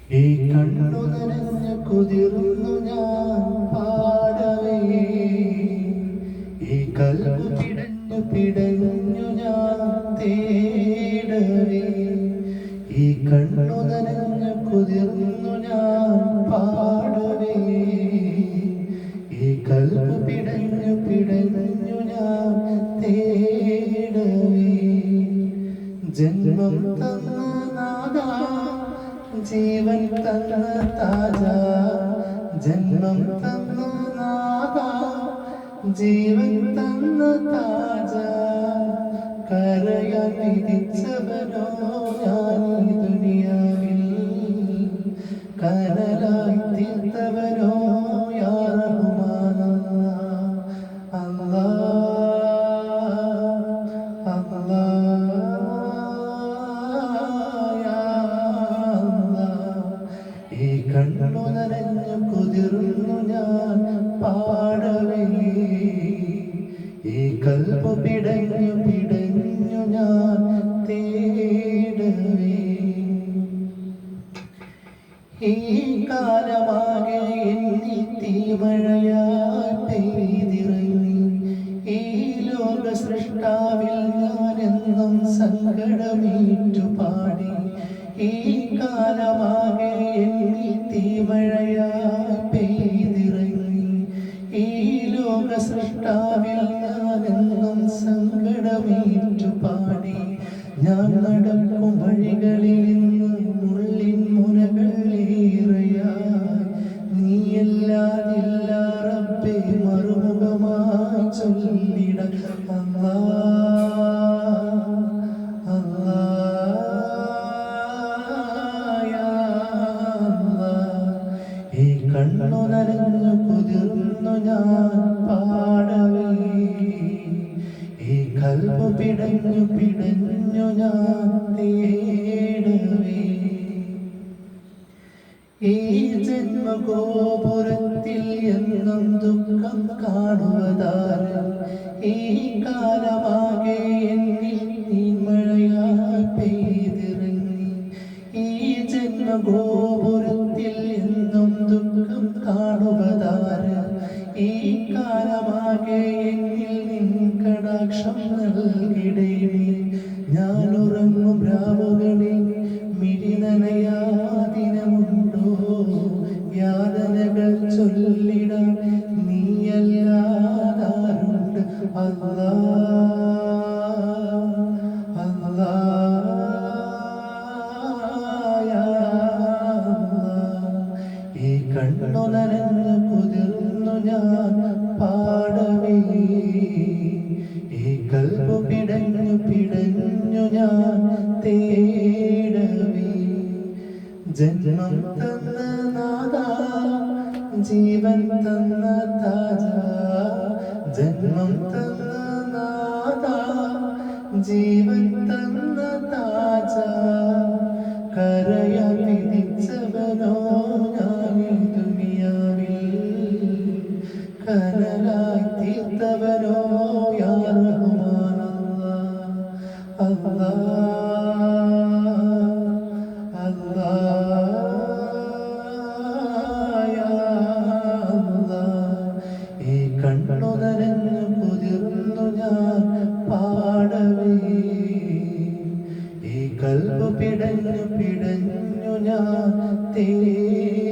ഈ കണ്ണു നനഞ്ഞു കുതിർന്നു ഞാൻ പാടവേ, ഈ കൽബു പിടഞ്ഞു പിടഞ്ഞു ഞാൻ തേടവേ. ഈ കണ്ണു നനഞ്ഞു കുതിർന്നു ഞാൻ പാടവേ, ഈ കൽബു പിടഞ്ഞു പിടഞ്ഞു ഞാൻ തേടവേ. ജന്മം തന്ന നാദാ, ജീവൻ തന്ന താജ, ജന്മം തന്ന നാദാ, ജീവൻ തന്ന താജ. കരയാൻ വിധിച്ചവനോ ഞാൻ ഈ ദുനിയാവിൽ, കനലായി തീർത്തവനോ യാ റഹ്മാൻ അല്ലാഹ് അല്ലാഹ്. ഈ കണ്ണു നനഞ്ഞു കുതിർന്നു ഞാൻ പാടവേ, ഈ കൽബു പിടഞ്ഞു പിടഞ്ഞു ഞാൻ തേടവേ. ഈ കാലമാകെ എന്നി തീമഴയായി പെയ്തിറങ്ങി, ഈ ലോക സൃഷ്ടാവിൽ ഞാനെന്നും സങ്കടമേറ്റു പാടി. ഈ കാലമാകെ എന്നി തീമഴയായി പെയ്തിറങ്ങി, ഈ ലോക സൃഷ്ടാവിൽ ഞാനെന്നും സങ്കടമേറ്റു പാടി. ഞാൻ നടക്കും വഴികളിൽ നിന്ന് മുള്ളിൻ മുനകളേറെയായി, നീയല്ലാതില്ല റബ്ബേ മറുമുഖമായി ചൊല്ലിട ഈ കണ്ണു നനഞ്ഞു കുതിർന്നു ഞാൻ പാടവേ, ഈ കൽബു പിടഞ്ഞു പിടഞ്ഞു ഞാൻ തേടവേ. ഈ ജന്മഗോപുരത്തിൽ എന്നും ദുഃഖം കാണുവതാര്, ഈ കാലമാകെ എന്നിൽ നീമഴയായി പെയ്തിറങ്ങി. ഈ ജന്മഗോപുരത്തിൽ എന്നും ദുഃഖം കാണുവതാര്, ഈ കാലമാകെ എന്നിൽ നിൻ കടാക്ഷം നൽകിടേണേ. ഞാൻ ഉറങ്ങും രാവുകളിൽ മിഴിനനയാദിനമുണ്ടോ, യാതനകൾ ചൊല്ലിടാൻ നീയല്ലാതാരുണ്ട് അല്ലാഹ് അല്ലാഹ് യാ അല്ലാഹ്. ഈ കണ്ണു നനഞ്ഞു കുതിർന്നു ഞാൻ പാടവേ, ഈ കൽബു പിടഞ്ഞു പിടഞ്ഞു ഞാൻ തേടവേ. ജന്മം തന്ന നാദാ, ജീവൻ തന്ന താജ, ജന്മം തന്ന നാദാ, ജീവൻ തന്ന താജ. കരയാൻ വിധിച്ചവനോ ഞാൻ ഈ ദുനിയാവിൽ, കനലായി തീർത്തവനോ യാ റഹ്മാൻ അല്ലാഹ് അല്ലാഹ് യാ അല്ലാഹ്. ഈ കണ്ണു നനഞ്ഞു കുതിർന്നു ഞാൻ പാടവേ, ഈ കൽബു പിടഞ്ഞു പിടഞ്ഞു ഞാൻ തേടവേ.